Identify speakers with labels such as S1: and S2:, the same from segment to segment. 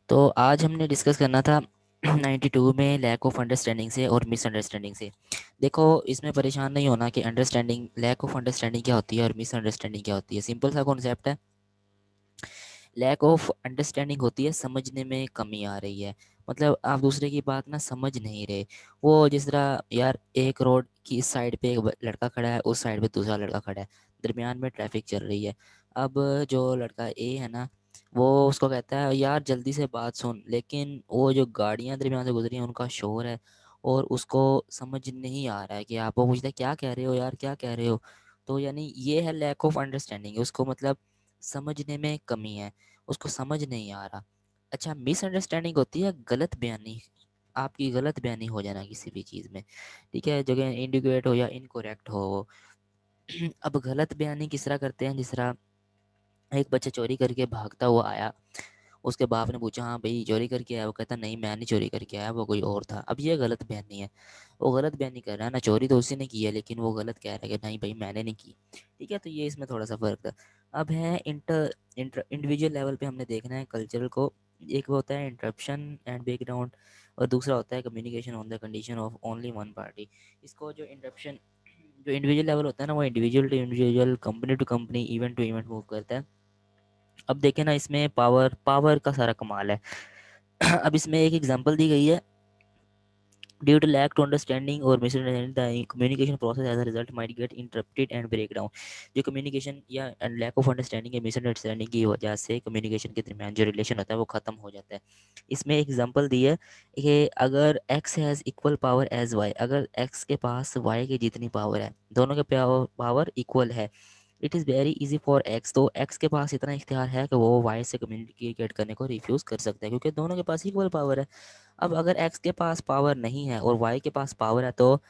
S1: तो आज हमने डिस्कस करना था 92 में लैक ऑफ अंडरस्टैंडिंग से और मिसअंडरस्टैंडिंग से। देखो, इसमें परेशान नहीं होना कि अंडरस्टैंडिंग लैक ऑफ अंडरस्टैंडिंग क्या होती है और मिसअंडरस्टैंडिंग क्या होती है। सिंपल सा कॉन्सेप्ट है। लैक ऑफ अंडरस्टैंडिंग होती है समझने में कमी आ रही है, मतलब आप दूसरे की बात ना समझ नहीं रहे। वो जिस तरह यार, एक रोड की इस साइड पे एक लड़का खड़ा है, उस साइड पे दूसरा लड़का खड़ा है, दरमियान में ट्रैफिक चल रही है। अब जो लड़का ए है ना, वो उसको कहता है यार जल्दी से बात सुन, लेकिन वो जो गाड़ियां दरमियान से गुजरी हैं उनका शोर है और उसको समझ नहीं आ रहा है कि आप। वो पूछता है क्या कह रहे हो यार, क्या कह रहे हो। तो यानी ये है लैक ऑफ अंडरस्टैंडिंग, उसको मतलब समझने में कमी है, उसको समझ नहीं आ रहा। अच्छा, मिसअंडरस्टैंडिंग होती है गलत बयानी, आपकी गलत बयानी हो जाना किसी भी चीज़ में। ठीक है, जगह इंडिकेट हो या इनकोरेक्ट हो वो। अब गलत बयानी किस तरह करते हैं, जिस तरह एक बच्चा चोरी करके भागता हुआ आया, उसके बाप ने पूछा हाँ भाई चोरी करके आया, वो कहता नहीं मैं नहीं चोरी करके आया, वो कोई और था। अब ये गलत बयानी है, वो गलत बयानी कर रहा है ना, चोरी तो उसी ने की है लेकिन वो गलत कह रहा है कि नहीं भाई मैंने नहीं की। ठीक है, तो ये इसमें थोड़ा सा फर्क था। अब है इंटर इंटर इंडिविजुअल लेवल पे हमने देखना है कल्चरल को। एक वो होता है इंटरप्शन एंड बैकग्राउंड, और दूसरा होता है communication on the condition of only one party. इसको जो इंटरप्शन, जो इंडिविजुअल लेवल होता है ना, वो individual to individual, company to company, event to event move करता है। अब देखें ना, इसमें पावर पावर का सारा कमाल है। अब इसमें एक एग्जांपल दी गई है। Due to lack to understanding और misunderstanding the communication process as a result might get interrupted and break down. जो कम्युनिकेशन या लैक ऑफ अंडरस्टैंडिंग या मिसअंडरस्टैंडिंग की वजह से कम्युनिकेशन के दरमियान जो रिलेशन होता है वो खत्म हो जाता है। इसमें एग्जांपल दी है कि अगर x has equal power as y, अगर x के पास y की जितनी पावर है, दोनों के पावर इक्वल है, it is very easy for x, तो एक्स के पास इतना इख्तियार है कि वो वाई से कम्युनिकेट करने को रिफ्यूज़ कर सकता है क्योंकि दोनों के पास इक्वल पावर है। अब अगर एक्स के पास पावर नहीं है और वाई के पास पावर है, तो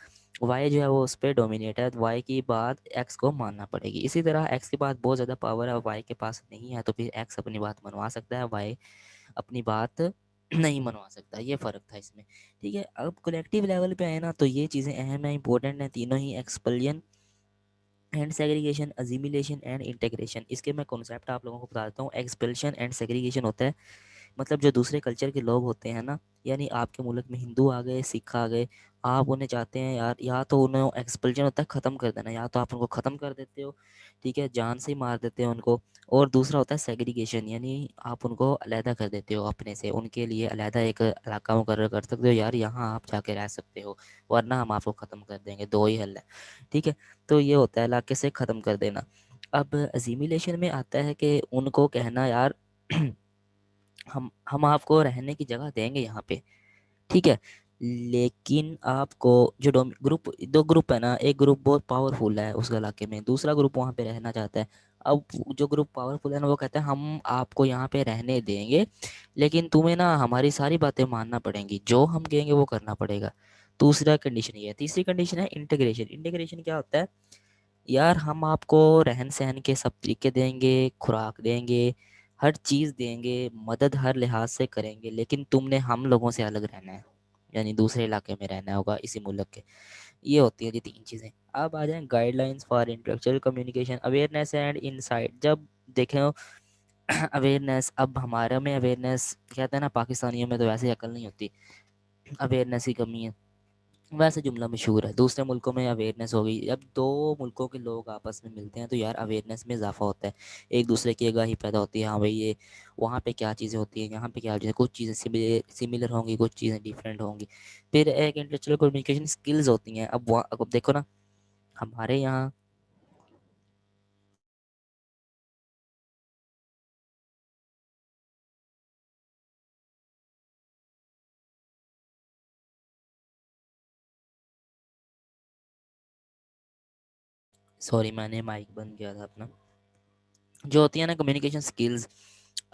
S1: वाई जो है वो उस पर डोमिनेट है, तो वाई की बात एक्स को मानना पड़ेगी। इसी तरह एक्स के पास बहुत ज़्यादा पावर है और वाई के पास नहीं है, तो फिर एक्स अपनी बात मनवा सकता है, वाई अपनी बात नहीं मनवा सकता। ये फ़र्क था इसमें। ठीक है, अब कलेक्टिव लेवल पे आए ना, तो ये चीज़ें अहम है, इंपॉर्टेंट है तीनों ही, एक्सपलियन एंड सेग्रीगेशन, अजीमिलेशन एंड इंटीग्रेशन। इसके मैं कॉन्सेप्ट आप लोगों को बता देता हूँ। एक्सपल्शन एंड सेग्रीगेशन होता है, मतलब जो दूसरे कल्चर के लोग होते हैं ना, यानी आपके मुल्क में हिंदू आ गए, सिख आ गए, आप उन्हें चाहते हैं यार, या तो उन्हें एक्सपल्जन होता है ख़त्म कर देना, या तो आप उनको ख़त्म कर देते हो, ठीक है, जान से ही मार देते हो उनको। और दूसरा होता है सेग्रीगेशन, यानी आप उनको अलहदा कर देते हो अपने से, उनके लिए अलहदा एक इलाका मुकर्रर कर सकते हो, यार यहाँ आप जाके रह सकते हो वरना हम आपको ख़त्म कर देंगे, दो ही हल है। ठीक है, तो ये होता है इलाके से ख़त्म कर देना। अब अजीमिलेशन में आता है कि उनको कहना यार हम आपको रहने की जगह देंगे यहाँ पे, ठीक है, लेकिन आपको जो ग्रुप, दो ग्रुप है ना, एक ग्रुप बहुत पावरफुल है उस इलाके में, दूसरा ग्रुप वहाँ पे रहना चाहता है। अब जो ग्रुप पावरफुल है ना, वो कहता है हम आपको यहाँ पे रहने देंगे, लेकिन तुम्हें ना हमारी सारी बातें मानना पड़ेंगी, जो हम कहेंगे वो करना पड़ेगा। दूसरा कंडीशन ये है। तीसरी कंडीशन है इंटीग्रेशन। इंटीग्रेशन क्या होता है, यार हम आपको रहन सहन के सब तरीके देंगे, खुराक देंगे, हर चीज़ देंगे, मदद हर लिहाज से करेंगे, लेकिन तुमने हम लोगों से अलग रहना है, यानी दूसरे इलाके में रहना होगा इसी मुल्क के। ये होती है जी तीन चीज़ें। अब आ जाएं guidelines for intellectual communication, awareness and insight. जब देखें अवेयरनेस, अब हमारे में अवेयरनेस, कहते हैं ना पाकिस्तानियों में तो वैसे ही अकल नहीं होती, अवेयरनेस की कमी है, वैसे जुमला मशहूर है। दूसरे मुल्कों में अवेयरनेस हो गई, अब दो मुल्कों के लोग आपस में मिलते हैं तो यार अवेयरनेस में इजाफा होता है, एक दूसरे की आगाही पैदा होती है, हाँ भाई ये वहाँ पे क्या चीज़ें होती हैं, यहाँ पे क्या चीज़ें, कुछ चीज़ें सिमिलर होंगी, कुछ चीज़ें डिफरेंट होंगी। फिर एक इंटेलेक्चुअल कम्युनिकेशन स्किल्स होती हैं। अब वहाँ अब देखो ना, हमारे यहाँ, सॉरी मैंने माइक बंद किया था अपना, जो होती है ना कम्युनिकेशन स्किल्स।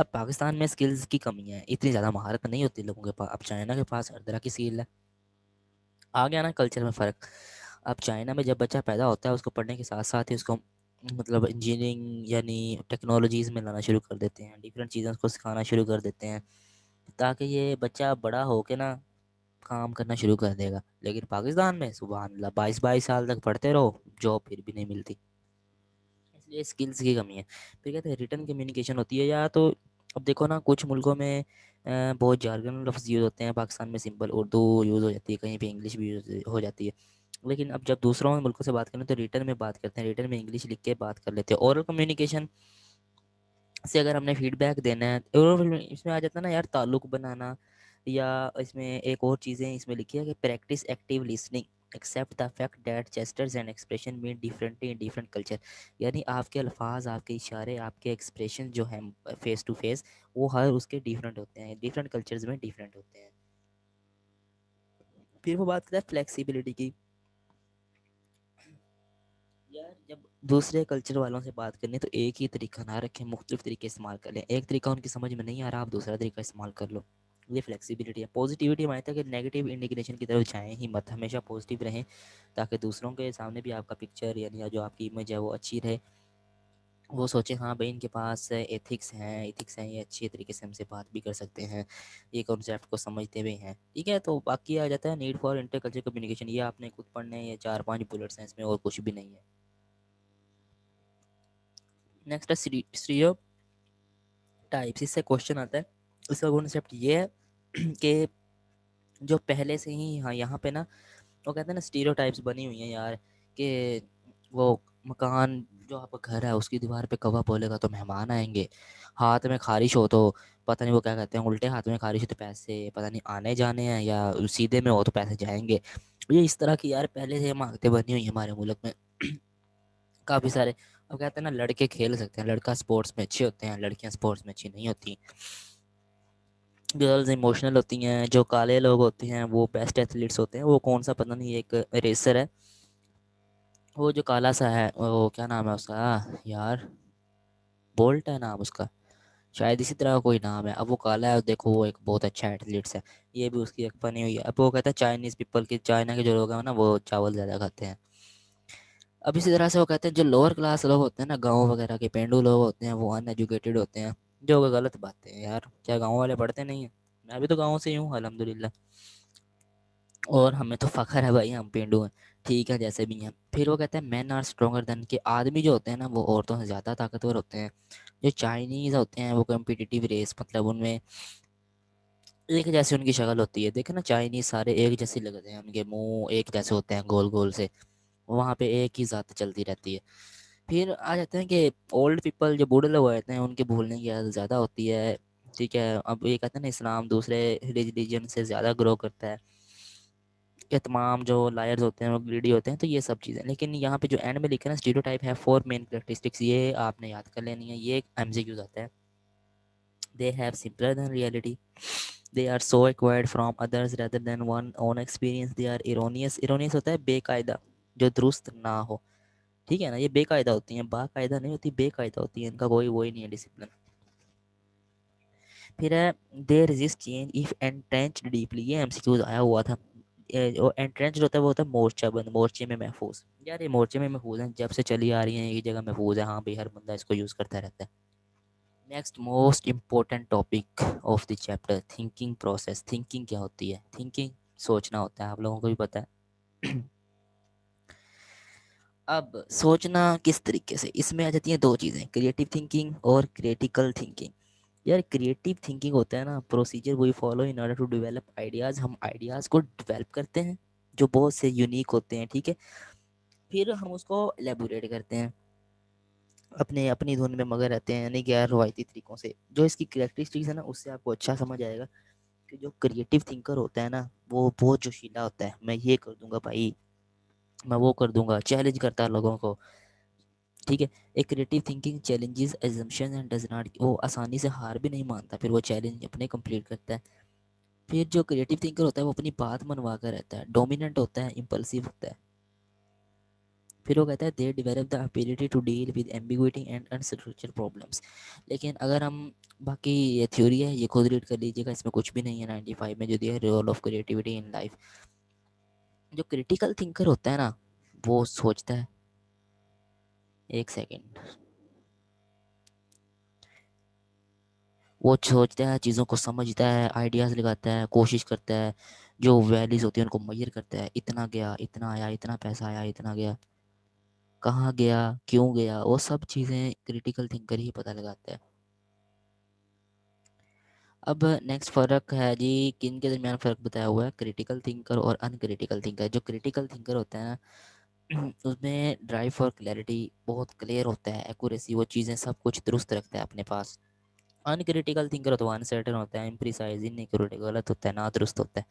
S1: अब पाकिस्तान में स्किल्स की कमी है, इतनी ज़्यादा महारत नहीं होती लोगों के पास। अब चाइना के पास हर तरह की स्किल है। आ गया ना कल्चर में फ़र्क। अब चाइना में जब बच्चा पैदा होता है, उसको पढ़ने के साथ साथ ही उसको मतलब इंजीनियरिंग यानी टेक्नोलॉजीज़ में लाना शुरू कर देते हैं, डिफरेंट चीज़ें उसको सिखाना शुरू कर देते हैं, ताकि ये बच्चा बड़ा हो के ना काम करना शुरू कर देगा। लेकिन पाकिस्तान में सुबह अल्लाह 22-22 साल तक पढ़ते रहो, जॉब फिर भी नहीं मिलती, इसलिए स्किल्स की कमी है। फिर कहते हैं रिटर्न कम्युनिकेशन होती है, या तो अब देखो ना, कुछ मुल्कों में बहुत जार्गन लफ्ज़ यूज़ होते हैं, पाकिस्तान में सिंपल उर्दू यूज़ हो जाती है, कहीं पे इंग्लिश भी यूज़ हो जाती है। लेकिन अब जब दूसरों मुल्कों से बात करें तो रिटर्न में बात करते हैं, रिटर्न में इंग्लिश लिख के बात कर लेते हैं। ओरल कम्युनिकेशन से अगर हमने फीडबैक देना है, और इसमें आ जाता है ना यार ताल्लुक बनाना, या इसमें एक और चीज़ें इसमें लिखी है कि practice active listening, except the fact that gestures and expression mean differently in different culture. यानी आपके अल्फाज, आपके इशारे, आपके एक्सप्रेशन जो हैं फेस टू फेस, वो हर उसके डिफरेंट होते हैं, डिफरेंट कल्चर्स में डिफरेंट होते हैं। फिर वो बात करता है फ्लेक्सिबिलिटी की। यार जब दूसरे कल्चर वालों से बात करनी है तो एक ही तरीका ना रखें, मुख्तलिफ तरीके इस्तेमाल कर लें। एक तरीका उनकी समझ में नहीं आ रहा, आप दूसरा तरीका इस्तेमाल कर लो। ये फ्लेक्सिबिलिटी है। पॉजिटिविटी हमारे तक नेगेटिव इंडिग्रेशन की तरफ जाएं ही मत, हमेशा पॉजिटिव रहें, ताकि दूसरों के सामने भी आपका पिक्चर यानी जो आपकी इमेज है वो अच्छी रहे। वो सोचे हाँ भाई इनके पास एथिक्स हैं, ये अच्छी तरीके से हमसे बात भी कर सकते हैं, ये कॉन्सेप्ट को समझते हुए हैं। ठीक है, तो बाकी आ जाता है नीड फॉर इंटरकल्चर कम्युनिकेशन। ये आपने खुद पढ़ने हैं, ये 4-5 बुलेट्स हैं इसमें, और कुछ भी नहीं है। नेक्स्ट है स्टीरियो टाइप्स। इससे क्वेश्चन आता है, इसका कॉन्सेप्ट ये है कि जो पहले से ही हाँ यहाँ पे ना, वो कहते हैं ना स्टीरियोटाइप्स बनी हुई हैं यार, कि वो मकान जो आपका घर है उसकी दीवार पे कौवा बोलेगा तो मेहमान आएंगे, हाथ में खारिश हो तो पता नहीं वो क्या कहते हैं, उल्टे हाथ में खारिश हो तो पैसे पता नहीं आने जाने हैं, या सीधे में हो तो पैसे जाएंगे। ये इस तरह की यार पहले से मांगते बनी हुई है हमारे मुल्क में काफ़ी सारे। अब कहते हैं ना लड़के खेल सकते हैं, लड़का स्पोर्ट्स में अच्छे होते हैं, लड़कियां स्पोर्ट्स में अच्छी नहीं होती। गर्ल्स इमोशनल होती हैं, जो काले लोग होते हैं वो बेस्ट एथलीट्स होते हैं। वो कौन सा पता नहीं, एक रेसर है, वो जो काला सा है, वो क्या नाम है उसका यार, बोल्ट है नाम उसका, शायद इसी तरह का कोई नाम है। अब वो काला है, देखो वो एक बहुत अच्छा एथलीट्स है। ये भी उसकी एक बनी हुई है। अब वो कहता है चाइनीज़ पीपल की, चाइना के जो लोग हैं ना वो चावल ज़्यादा खाते हैं। अब इसी तरह से वो कहते हैं जो लोअर क्लास लोग होते हैं ना, गाँव वगैरह के पेंडू लोग होते हैं, वो अनएजुकेटेड होते हैं। जो कि गलत बातें हैं यार, क्या गाँव वाले पढ़ते नहीं हैं? मैं भी तो गाँव से ही हूँ अल्हम्दुलिल्लाह, और हमें तो फ़ख्र है भाई हम पेंडू हैं। ठीक है जैसे भी हैं। फिर वो कहते हैं मैन आर स्ट्रोंगर देन, के आदमी जो होते हैं ना वो औरतों से ज़्यादा ताकतवर होते हैं। जो चाइनीज़ होते हैं वो कम्पिटिटिव रेस, मतलब उनमें एक जैसी उनकी शक्ल होती है। देखे ना चाइनीज़ सारे एक जैसे लगते हैं, उनके मुंह एक जैसे होते हैं गोल गोल से, वहाँ पे एक ही ज़ात चलती रहती है। फिर आ जाते हैं कि ओल्ड पीपल, जो बूढ़े लोग रहते हैं, उनके भूलने की आदत ज़्यादा होती है। ठीक है, अब ये कहते हैं ना इस्लाम दूसरे रिलीजन से ज़्यादा ग्रो करता है, ये तमाम जो लायर्स होते हैं वो ग्रीडी होते हैं, तो ये सब चीज़ें। लेकिन यहाँ पे जो एंड में लिखा है ना स्टीरियोटाइप है 4 मेन कैरेक्टरिस्टिक्स, ये आपने याद कर लेनी है। ये एमसीक्यूज आता है। They have simpler than reality, they are so acquired from others rather than one own experience, they are erroneous, erroneous होता है बेकायदा, जो दुरुस्त ना हो। ठीक है ना, ये बेकायदा होती हैं, बाकायदा नहीं होती, बेकायदा होती है, इनका कोई वही नहीं है डिसिप्लिन। फिर है दे resist change if entrenched deeply, ये एमसीक्यूज आया हुआ था। जो एंट्रेंच होता है वो होता है मोर्चा बंद, मोर्चे में महफूज। यार ये मोर्चे में महफूज हैं, जब से चली आ रही हैं एक जगह महफूज है, हाँ भाई हर बंदा इसको यूज़ करता रहता है। Next most important topic of the chapter, thinking process. Thinking क्या होती है? थिंकिंग सोचना होता है, आप लोगों को भी पता है। अब सोचना किस तरीके से, इसमें आ जाती हैं दो चीज़ें, क्रिएटिव थिंकिंग और क्रिटिकल थिंकिंग। यार क्रिएटिव थिंकिंग होता है ना procedure we follow in order to develop ideas, हम आइडियाज़ को डेवलप करते हैं जो बहुत से यूनिक होते हैं। ठीक है, फिर हम उसको एलेबोरेट करते हैं अपने अपनी धुन में मगर रहते हैं, यानी गैर रवायती तरीकों से। जो इसकी कैरेक्टरिस्टिक्स है ना उससे आपको अच्छा समझ आएगा कि जो क्रिएटिव थिंकर होता है ना वो बहुत जोशीला होता है, मैं ये कर दूंगा भाई, मैं वो कर दूंगा, चैलेंज करता है लोगों को। ठीक है, एक creative thinking challenges assumptions and does not, वो आसानी से हार भी नहीं मानता, फिर वो चैलेंज अपने कंप्लीट करता है। फिर जो क्रिएटिव थिंकर होता है वो अपनी बात मनवा कर रहता है, डोमिनेंट होता है, इम्पल्सिव होता है। फिर वो कहता है they develop the ability to deal with ambiguity and unstructured problems. लेकिन अगर हम, बाकी ये थ्योरी है, ये खुद रीड कर लीजिएगा, इसमें कुछ भी नहीं है। 95 में जो दिया है role of creativity in life. जो क्रिटिकल थिंकर होता है ना वो सोचता है, एक सेकेंड, वो सोचता है, चीज़ों को समझता है, आइडियाज़ लगाता है, कोशिश करता है, जो वैल्यूज़ होती है उनको मेजर करता है, इतना गया, इतना आया, इतना पैसा आया, इतना गया, कहाँ गया, क्यों गया, वो सब चीज़ें क्रिटिकल थिंकर ही पता लगाता है। अब नेक्स्ट फ़र्क है जी, किन के दरमियान फ़र्क बताया हुआ है, क्रिटिकल थिंकर और अनक्रिटिकल थिंकर। जो क्रिटिकल थिंकर होता है ना उसमें ड्राइव फॉर क्लैरिटी बहुत क्लियर होता है, एक्यूरेसी, वो चीज़ें सब कुछ दुरुस्त रखता है अपने पास। अनक्रिटिकल थिंकर तो अनसर्टेन होता है, इम्प्रिसाइज, इनएक्यूरेट, गलत होता है, ना दुरुस्त होता है।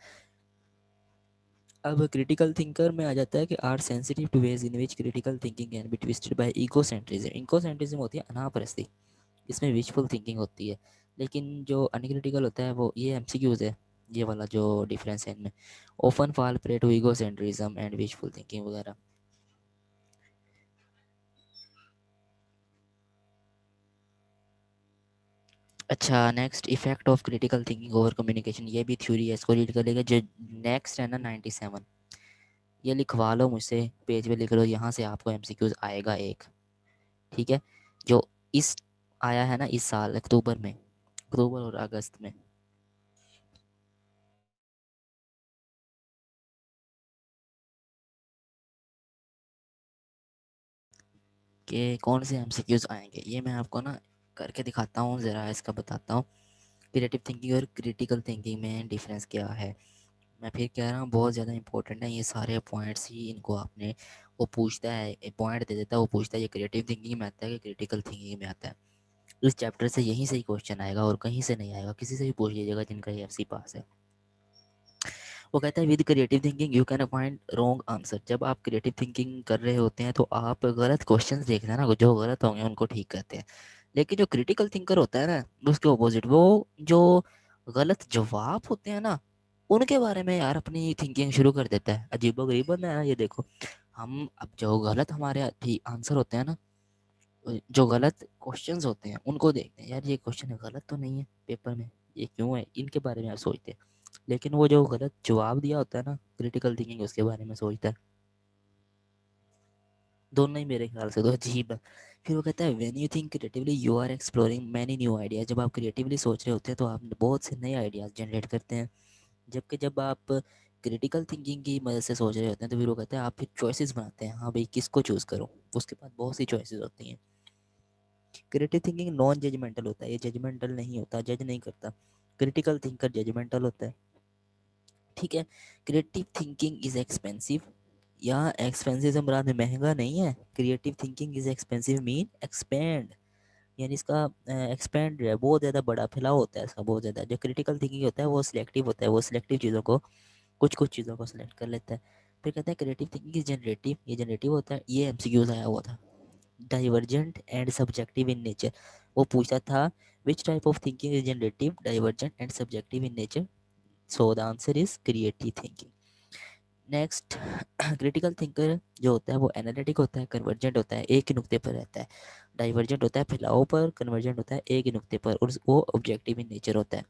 S1: अब क्रिटिकल थिंकर में आ जाता है कि are sensitive to ways in which critical thinking can be twisted by egocentrism. Egocentrism होती है अनापरस्ती, इसमें विशफुल थिंकिंग होती है। लेकिन जो अनक्रिटिकल होता है वो ये एमसीक्यूज है, ये वाला जो डिफरेंस है इनमें, open fall prey to egocentrism and wishful thinking वगैरह। अच्छा, next effect of critical thinking over communication, ये भी थ्योरी है, इसको रीड कर लेगा। जो नेक्स्ट है ना 97, ये लिखवा लो मुझसे, पेज पे लिख लो, यहाँ से आपको एमसीक्यूज आएगा एक, ठीक है। जो इस आया है ना इस साल अक्टूबर में, अक्टूबर और अगस्त में, कि कौन से एमसीक्यूज आएंगे, ये मैं आपको ना करके दिखाता हूँ, ज़रा इसका बताता हूँ। क्रिएटिव थिंकिंग और क्रिटिकल थिंकिंग में डिफरेंस क्या है। मैं फिर कह रहा हूँ बहुत ज़्यादा इंपॉर्टेंट है ये सारे पॉइंट्स ही, इनको आपने, वो पूछता है पॉइंट दे देता है, वो पूछता है ये क्रिएटिव थिंकिंग में आता है कि क्रिटिकल थिंकिंग में आता है। इस चैप्टर से यहीं से ही क्वेश्चन आएगा और कहीं से नहीं आएगा, किसी से भी पूछ लीजिएगा जिनका ये एफसी पास है। वो कहता है with creative thinking you can find wrong answer. जब आप क्रिएटिव थिंकिंग कर रहे होते हैं तो आप गलत क्वेश्चन देखते हैं ना, जो गलत होंगे उनको ठीक करते हैं। लेकिन जो क्रिटिकल थिंकर होता है ना उसके ऑपोजिट, वो जो गलत जवाब होते हैं ना उनके बारे में यार अपनी थिंकिंग शुरू कर देता है। अजीबोगरीब है ना ये, देखो हम अब जो गलत हमारे ठीक आंसर होते हैं ना, जो गलत क्वेश्चंस होते हैं उनको देखते हैं, यार ये क्वेश्चन गलत तो नहीं है पेपर में, ये क्यों है, इनके बारे में आप सोचते हैं। लेकिन वो जो गलत जवाब दिया होता है ना, क्रिटिकल थिंकिंग उसके बारे में सोचता है। दोनों ही मेरे ख्याल से तो अजीब है। फिर वो कहता है when you think creatively you are exploring many new ideas. जब आप क्रिएटिवली सोच रहे होते हैं तो आप बहुत से नए आइडियाज जनरेट करते हैं। जबकि जब आप क्रिटिकल थिंकिंग की मदद से सोच रहे होते हैं तो फिर वो कहते हैं आप फिर चॉइसेस बनाते हैं, हाँ भाई किसको चूज़ करूँ, उसके पास बहुत सी चॉइसेस होती हैं। क्रिएटिव थिंकिंग नॉन जजमेंटल होता है, ये जजमेंटल नहीं होता, जज नहीं करता। क्रिटिकल थिंकर जजमेंटल होता है, ठीक है। क्रिएटिव थिंकिंग इज एक्सपेंसिव, यहाँ एक्सपेंसिव से मुराद महंगा नहीं है। Creative thinking is expensive mean expand, यानी इसका एक्सपेंड है, बहुत ज़्यादा बड़ा फैलाव होता है इसका, बहुत ज़्यादा। जो क्रिटिकल थिंकिंग होता है वो सिलेक्टिव होता है, वो सिलेक्टिव चीज़ों को, कुछ कुछ चीज़ों को सिलेक्ट कर लेता है। फिर कहता है क्रिएटिव थिंकिंग इज जनरेटिव, ये जनरेटिव होता है, ये एमसीक्यूज आया हुआ था। Divergent and subjective in nature, वो पूछा था which type of thinking is generative, divergent and subjective in nature, so the answer is creative thinking. Next critical thinker जो होता है वो एनालिटिक होता है, कन्वर्जेंट होता है, एक ही नुक्ते पर रहता है। डाइवर्जेंट होता है फैलाव पर, कन्वर्जेंट होता है एक ही नुक्ते पर, और वो ऑब्जेक्टिव इन नेचर होता है,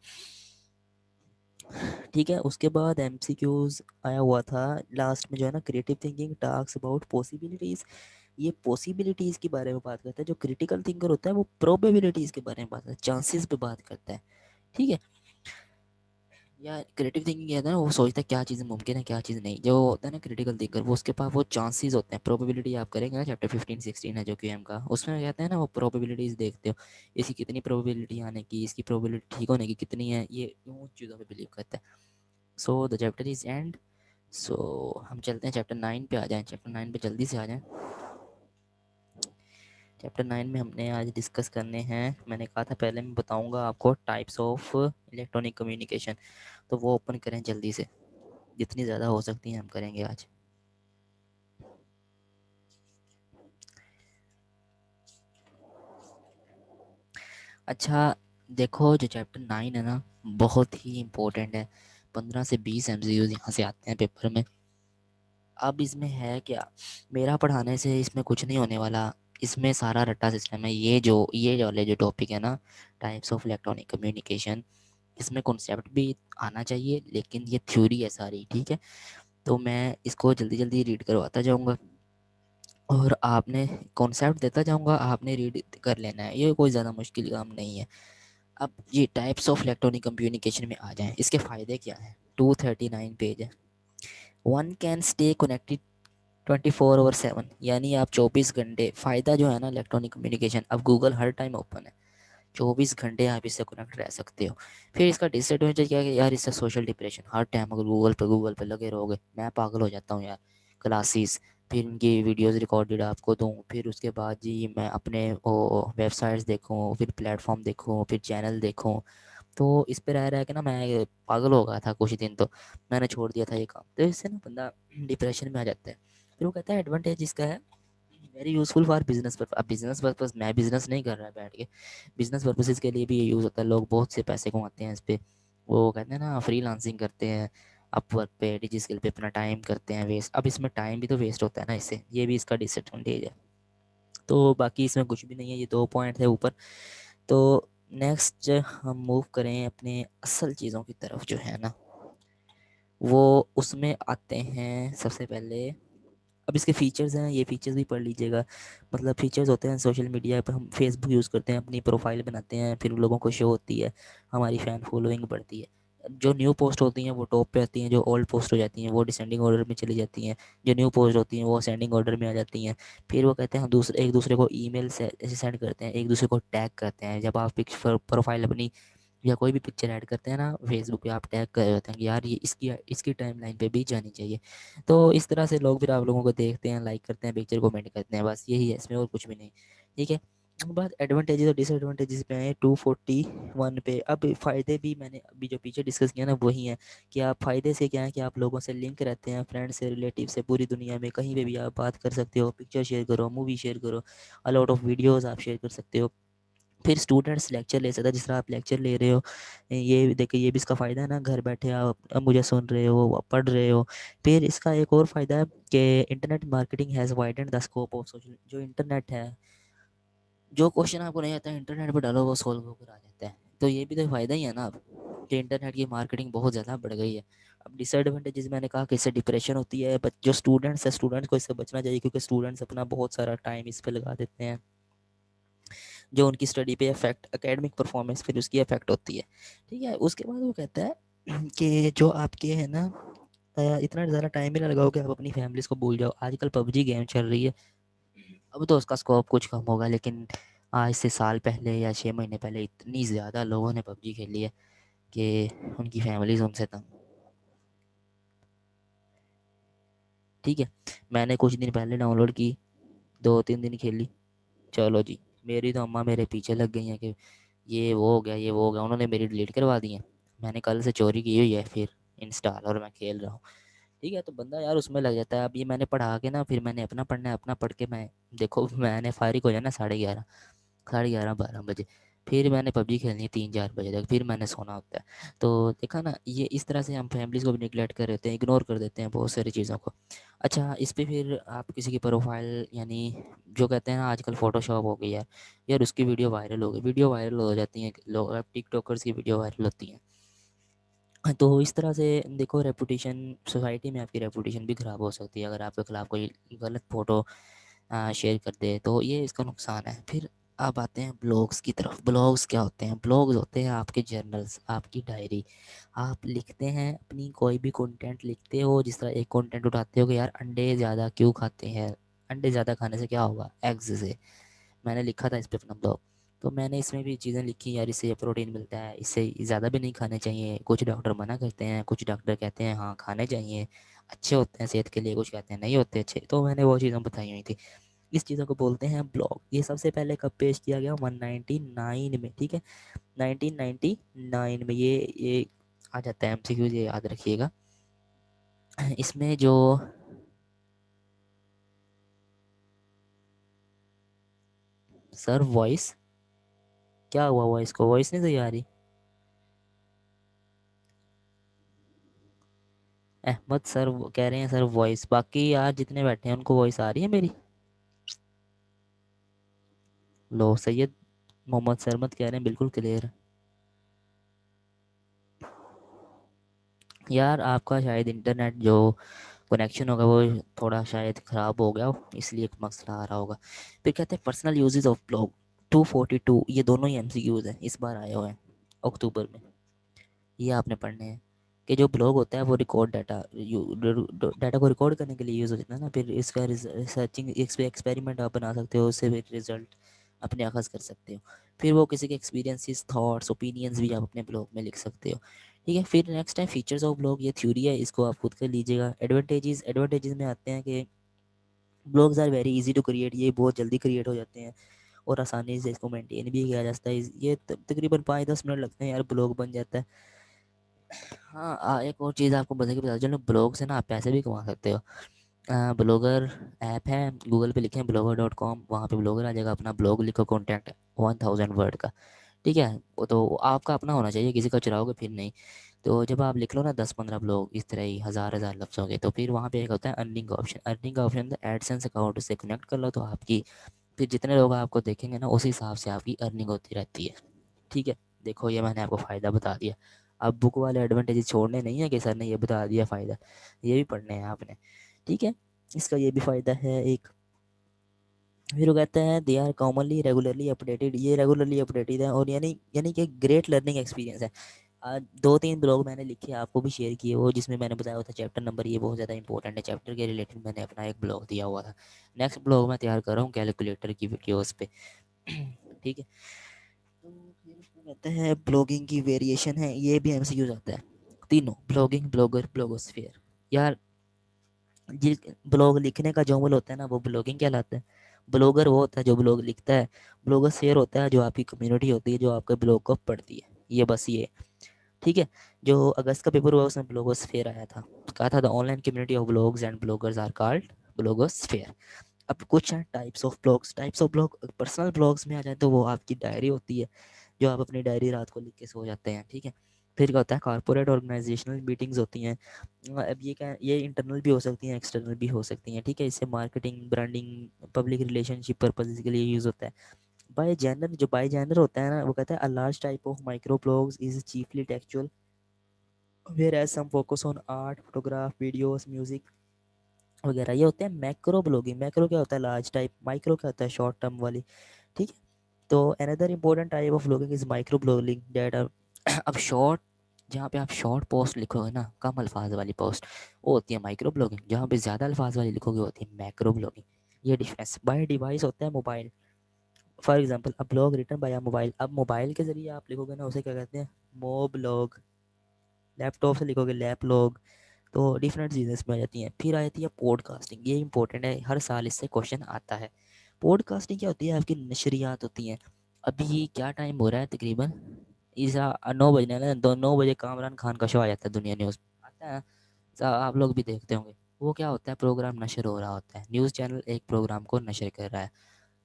S1: ठीक है। उसके बाद एमसीक्यूज आया हुआ था लास्ट में, जो है ना, creative thinking talks about possibilities, ये पॉसिबिलिटीज के बारे में बात करता है। जो क्रिटिकल थिंकर होता है वो प्रोबेबिलिटीज के बारे में बात करता है, चांसेस पे बात करता है, ठीक है। या क्रिएटिव थिंकिंग कहता है ना, वो सोचता है क्या चीज़ मुमकिन है क्या चीज़ नहीं। जो होता है ना क्रिटिकल थिंकर, वो उसके पास वो चांसेस होते हैं। प्रोबेबिलिटी आप करेंगे ना चैप्टर 15-16 है जो क्यूएम का, उसमें कहते हैं ना वो प्रोबेबिलिटीज़ देखते हो, इसकी कितनी प्रोबेबिलिटी आने की, इसकी प्रोबेबिलिटी ठीक होने की कितनी है, ये उन चीज़ों पे बिलीव करता है। So the chapter is end. So हम चलते हैं चैप्टर 9 पे, आ जाएं चैप्टर 9 पे, जल्दी से आ जाएं। चैप्टर 9 में हमने आज डिस्कस करने हैं, मैंने कहा था पहले मैं बताऊंगा आपको टाइप्स ऑफ इलेक्ट्रॉनिक कम्युनिकेशन, तो वो ओपन करें जल्दी से, जितनी ज़्यादा हो सकती हैं हम करेंगे आज। अच्छा, देखो जो चैप्टर 9 है ना बहुत ही इम्पोर्टेंट है, 15 से 20 एमसीक्यूज यहाँ से आते हैं पेपर में। अब इसमें है क्या, मेरा पढ़ाने से इसमें कुछ नहीं होने वाला, इसमें सारा रट्टा सिस्टम है। ये जो वाले जो टॉपिक है ना, टाइप्स ऑफ इलेक्ट्रॉनिक कम्युनिकेशन, इसमें कॉन्सेप्ट भी आना चाहिए, लेकिन ये थ्योरी है सारी, ठीक है। तो मैं इसको जल्दी जल्दी रीड करवाता जाऊँगा और आपने कॉन्सेप्ट देता जाऊँगा, आपने रीड कर लेना है, ये कोई ज़्यादा मुश्किल काम नहीं है। अब ये टाइप्स ऑफ इलेक्ट्रॉनिक कम्युनिकेशन में आ जाएं, इसके फ़ायदे क्या हैं। 239 पेज है। वन कैन स्टे कनेक्टेड 24/7, यानी आप 24 घंटे, फ़ायदा जो है ना इलेक्ट्रॉनिक कम्युनिकेशन, अब गूगल हर टाइम ओपन है, 24 घंटे आप इससे कनेक्ट रह सकते हो। फिर इसका डिसएडवांटेज क्या है कि यार इससे सोशल डिप्रेशन, हर टाइम अगर गूगल पे लगे रहोगे, मैं पागल हो जाता हूँ यार। क्लासेस, फिर इनकी वीडियोस रिकॉर्डेड आपको दूँ, फिर उसके बाद जी मैं अपने वो वेबसाइट्स देखूँ, फिर प्लेटफॉर्म देखूँ, फिर चैनल देखूँ। तो इस पे रह के ना मैं पागल हो गया था कुछ दिन, तो मैंने छोड़ दिया था ये काम। तो इससे ना बंदा डिप्रेशन में आ जाता है। फिर वो कहता है एडवांटेज इसका है very useful for business purpose. अब बिजनेस पर्पज, मैं बिजनेस नहीं कर रहा है बैठ के, बिजनेस पर्पसेस के लिए भी ये यूज़ होता है। लोग बहुत से पैसे कमाते हैं इस पे। वो कहते हैं ना फ्रीलांसिंग करते हैं, अपवर्क पे, डिजिस्किल पे अपना टाइम करते हैं वेस्ट। अब इसमें टाइम भी तो वेस्ट होता है ना इससे, ये भी इसका डिसएडवांटेज है। तो बाकी इसमें कुछ भी नहीं है, ये 2 पॉइंट है ऊपर। तो नेक्स्ट हम मूव करें अपने असल चीज़ों की तरफ जो है ना, वो उसमें आते हैं सबसे पहले। अब इसके फीचर्स हैं, ये फीचर्स भी पढ़ लीजिएगा। मतलब फीचर्स होते हैं सोशल मीडिया पर, हम फेसबुक यूज़ करते हैं, अपनी प्रोफाइल बनाते हैं, फिर लोगों को शो होती है, हमारी फ़ैन फॉलोइंग बढ़ती है। जो न्यू पोस्ट होती हैं वो टॉप पे आती हैं, जो ओल्ड पोस्ट हो जाती हैं वो डिसेंडिंग ऑर्डर में चली जाती हैं, जो न्यू पोस्ट होती हैं वो असेंडिंग ऑर्डर में आ जाती हैं। फिर वो कहते हैं हम दूसरे एक दूसरे को ईमेल से ऐसे सेंड करते हैं, एक दूसरे को टैग करते हैं। जब आप पिक्चर प्रोफाइल अपनी या कोई भी पिक्चर ऐड करते हैं ना फेसबुक पे, आप टैग कर रहे होते हैं कि यार ये इसकी इसकी टाइमलाइन पे भी जानी चाहिए। तो इस तरह से लोग फिर आप लोगों को देखते हैं, लाइक करते हैं, पिक्चर कमेंट करते हैं, बस यही है इसमें और कुछ भी नहीं। ठीक है। बात एडवांटेजेस और डिसएडवांटेजेस पे आए 241 पे। अब फ़ायदे भी मैंने अभी जो पीछे डिस्कस किया ना वही है कि आप फ़ायदे से क्या है कि आप लोगों से लिंक रहते हैं, फ्रेंड से, रिलेटिव से, पूरी दुनिया में कहीं पे भी आप बात कर सकते हो, पिक्चर शेयर करो, मूवी शेयर करो, अलॉट ऑफ वीडियोज़ आप शेयर कर सकते हो। फिर स्टूडेंट्स लेक्चर ले सकता है, जिस तरह आप लेक्चर ले रहे हो, ये देखिए ये भी इसका फ़ायदा है ना, घर बैठे आप अब मुझे सुन रहे हो, आप पढ़ रहे हो। फिर इसका एक और फ़ायदा है कि internet marketing has widened the scope of social. जो इंटरनेट है, जो क्वेश्चन आपको नहीं आता है इंटरनेट पर डालो वो सॉल्व होकर आ जाता है। तो ये भी तो फ़ायदा ही है ना अब, कि इंटरनेट की मार्केटिंग बहुत ज़्यादा बढ़ गई है। अब डिसएडवांटेजेस मैंने कहा कि इससे डिप्रेशन होती है, बट जो स्टूडेंट्स है स्टूडेंट्स को इससे बचना चाहिए, क्योंकि स्टूडेंट्स अपना बहुत सारा टाइम इस पे लगा देते हैं, जो उनकी स्टडी पे अफेक्ट, एकेडमिक परफॉर्मेंस फिर उसकी अफेक्ट होती है। ठीक है। उसके बाद वो कहता है कि जो आपके है ना इतना ज़्यादा टाइम भी ना लगाओ कि आप अपनी फैमिलीज़ को भूल जाओ। आजकल पबजी गेम चल रही है, अब तो उसका स्कोप कुछ कम होगा, लेकिन आज से साल पहले या 6 महीने पहले इतनी ज़्यादा लोगों ने पबजी खेली है कि उनकी फैमिलीज़ उनसे तंग। ठीक है। मैंने कुछ दिन पहले डाउनलोड की, 2-3 दिन खेली, चलो जी, मेरी तो अम्मा मेरे पीछे लग गई हैं कि ये वो हो गया, ये वो हो गया, उन्होंने मेरी डिलीट करवा दी है। मैंने कल से चोरी की हुई है फिर इंस्टॉल, और मैं खेल रहा हूँ। ठीक है। तो बंदा यार उसमें लग जाता है। अब ये मैंने पढ़ा के ना, फिर मैंने अपना पढ़ना है, अपना पढ़ के मैं देखो मैंने फारिग हो जाना 11:30, 11:30 12 बजे। फिर मैंने पबजी खेलनी है 3-4 बजे तक, फिर मैंने सोना होता है। तो देखा ना, ये इस तरह से हम फैमिलीज़ को भी निगलेक्ट कर देते हैं, इग्नोर कर देते हैं बहुत सारी चीज़ों को। अच्छा, इस पे फिर आप किसी की प्रोफाइल, यानी जो कहते हैं ना आजकल फ़ोटोशॉप हो गई है यार, उसकी वीडियो वायरल हो गई, वीडियो वायरल हो जाती हैं लोग, अब टिकटॉकर्स की वीडियो वायरल होती हैं। तो इस तरह से देखो, रेपुटेशन, सोसाइटी में आपकी रेपुटेशन भी ख़राब हो सकती है अगर आपके खिलाफ कोई गलत फ़ोटो शेयर कर दे, तो ये इसका नुकसान है। फिर आप आते हैं ब्लॉग्स की तरफ। ब्लॉग्स क्या होते हैं? ब्लॉग्स होते हैं आपके जर्नल्स, आपकी डायरी। आप लिखते हैं अपनी कोई भी कंटेंट लिखते हो, जिस तरह एक कंटेंट उठाते हो कि यार अंडे ज़्यादा क्यों खाते हैं, अंडे ज़्यादा खाने से क्या होगा, एग्स से। मैंने लिखा था इस पे अपना ब्लॉग। तो मैंने इसमें भी चीज़ें लिखी, यार इससे ये प्रोटीन मिलता है, इससे ज़्यादा भी नहीं खाने चाहिए। कुछ डॉक्टर मना करते हैं, कुछ डॉक्टर कहते हैं हाँ खाने चाहिए, अच्छे होते हैं सेहत के लिए, कुछ कहते हैं नहीं होते अच्छे। तो मैंने वो चीज़ें बताई हुई थी। इस चीज़ों को बोलते हैं ब्लॉग। ये सबसे पहले कब पेश किया गया? 199 में। ठीक है। 1999 में ये आ जाता है एमसीक्यू, ये याद रखिएगा। इसमें जो सर वॉइस, क्या हुआ? वॉइस को वॉइस नहीं सही आ रही? अहमद सर कह रहे हैं सर वॉइस, बाकी यार जितने बैठे हैं उनको वॉइस आ रही है मेरी? लो, सैयद मोहम्मद सरमद कह रहे हैं बिल्कुल क्लियर। यार आपका शायद इंटरनेट जो कनेक्शन होगा वो थोड़ा शायद ख़राब हो गया हो, इसलिए एक मसला आ रहा होगा। फिर कहते हैं पर्सनल यूजेस ऑफ ब्लॉग 242, ये दोनों ही एमसीक्यूज हैं, इस बार आए हुए हैं अक्टूबर में। ये आपने पढ़ने हैं कि जो ब्लॉग होता है वो रिकॉर्ड डाटा, डाटा को रिकॉर्ड करने के लिए यूज़ हो जाता है ना। फिर इसका रिसर्चिंग एक्सपेरिमेंट आप बना सकते हो, उससे फिर रिजल्ट अपने अखज़ कर सकते हो। फिर वो किसी के एक्सपीरियंसेस, थॉट्स, ओपिनियंस भी आप अपने ब्लॉग में लिख सकते हो। ठीक है, फिर नेक्स्ट है फीचर्स ऑफ ब्लॉग। ये थ्योरी है, इसको आप खुद कर लीजिएगा। एडवांटेजेस में आते हैं कि blogs are very easy to create, ये बहुत जल्दी क्रिएट हो जाते हैं और आसानी से इसको मेंटेन भी किया जाता है। ये तकरीबन 5-10 मिनट लगते हैं यार, ब्लॉग बन जाता है। हाँ, एक और चीज़ आपको बता चलो, ब्लॉग से ना आप पैसे भी कमा सकते हो। ब्लॉगर ऐप है, गूगल पे लिखें blogger.com, वहाँ पे ब्लॉगर आ जाएगा। अपना ब्लॉग लिखो, कॉन्टैक्ट 1000 वर्ड का। ठीक है, वो तो आपका अपना होना चाहिए, किसी का चुराओगे फिर नहीं। तो जब आप लिख लो ना 10-15 ब्लॉग इस तरह ही हज़ार लफ्ज़ों के, तो फिर वहाँ पे एक होता है अर्निंग का ऑप्शन। अर्निंग का ऑप्शन एडसेंस अकाउंट से कनेक्ट कर लो, तो आपकी फिर जितने लोग आपको देखेंगे ना उस हिसाब से आपकी अर्निंग होती रहती है। ठीक है, देखो ये मैंने आपको फ़ायदा बता दिया। अब बुक वाले एडवांटेजेस छोड़ने नहीं है कि सर ने ये बता दिया फ़ायदा, ये भी पढ़ने हैं आपने। ठीक है, इसका ये भी फ़ायदा है एक। फिर वो कहते हैं they are commonly regularly updated, ये रेगुलरली अपडेटेड है, और यानी यानी कि ग्रेट लर्निंग एक्सपीरियंस है। 2-3 ब्लॉग मैंने लिखे, आपको भी शेयर किए, वो जिसमें मैंने बताया हुआ था चैप्टर नंबर, ये बहुत ज़्यादा इंपॉर्टेंट है। चैप्टर के रिलेटेड मैंने अपना एक ब्लॉग दिया हुआ था। नेक्स्ट ब्लॉग मैं तैयार कर रहा हूँ कैलकुलेटर की वीडियोस पे। ठीक है, तो फिर उसमें कहते हैं ब्लॉगिंग की वेरिएशन है, ये भी एमसीक्यूज आता है तीनों, ब्लॉगिंग, ब्लॉगर, ब्लॉगोस्फेयर। यार जिस ब्लॉग लिखने का जो अमल होता है ना, वो ब्लॉगिंग कहलाता है। ब्लॉगर वो होता है जो ब्लॉग लिखता है। ब्लॉगोस्फेयर होता है जो आपकी कम्युनिटी होती है, जो आपके ब्लॉग को पढ़ती है। ये बस ये। ठीक है, जो अगस्त का पेपर हुआ उसमें ब्लॉगोस्फेयर आया था, कहा था the online community of blogs and bloggers are called blogosphere. अब कुछ हैं types of blogs. Types of blog, personal blogs में आ जाए तो वो आपकी डायरी होती है, जो आप अपनी डायरी रात को लिख के सो जाते हैं। ठीक है, फिर क्या होता है, कॉर्पोरेट ऑर्गेनाइजेशनल मीटिंग्स होती हैं। अब ये क्या, ये इंटरनल भी हो सकती हैं, एक्सटर्नल भी हो सकती हैं। ठीक है, इससे marketing, branding, public relationship purpose के लिए यूज़ होता है। बाय जेंडर, जो बाय जेंडर होता है ना, वो कहता है a large type of micro blogs is chiefly textual where as some focus on art, photograph, videos, music वगैरह। ये होते हैं मैक्रो ब्लॉगिंग। मैक्रो क्या होता है, लार्ज टाइप। माइक्रो क्या होता है, शॉर्ट टर्म वाली। ठीक है, तो another important type of blogging is micro blogging that are अब शॉर्ट, जहाँ पे आप शॉर्ट पोस्ट लिखोगे ना, कम अल्फाज वाली पोस्ट, वो होती है माइक्रो ब्लॉगिंग। जहाँ पे ज़्यादा अल्फाज वाली लिखोगे होती है मैक्रो ब्लॉगिंग। ये डिफरेंस बाय डिवाइस होता है mobile. For example a blog written by a mobile. अब मोबाइल के ज़रिए आप लिखोगे ना, उसे क्या कहते हैं, मो ब्लॉग। लैपटॉप से लिखोगे लैप लॉग। तो डिफरेंट चीज़ें इसमें आ जाती हैं। फिर आ जाती है पॉडकास्टिंग, ये इंपॉर्टेंट है, हर साल इससे क्वेश्चन आता है। पॉडकास्टिंग क्या होती है, आपकी नशरियात होती हैं। अभी क्या टाइम हो रहा है, तकरीबन इस 9 बजने वाले हैं, 9 बजे कामरान खान का शो आ जाता है दुनिया न्यूज़, आता है। आप लोग भी देखते होंगे। वो क्या होता है, प्रोग्राम नशर हो रहा होता है, न्यूज़ चैनल एक प्रोग्राम को नशर कर रहा है।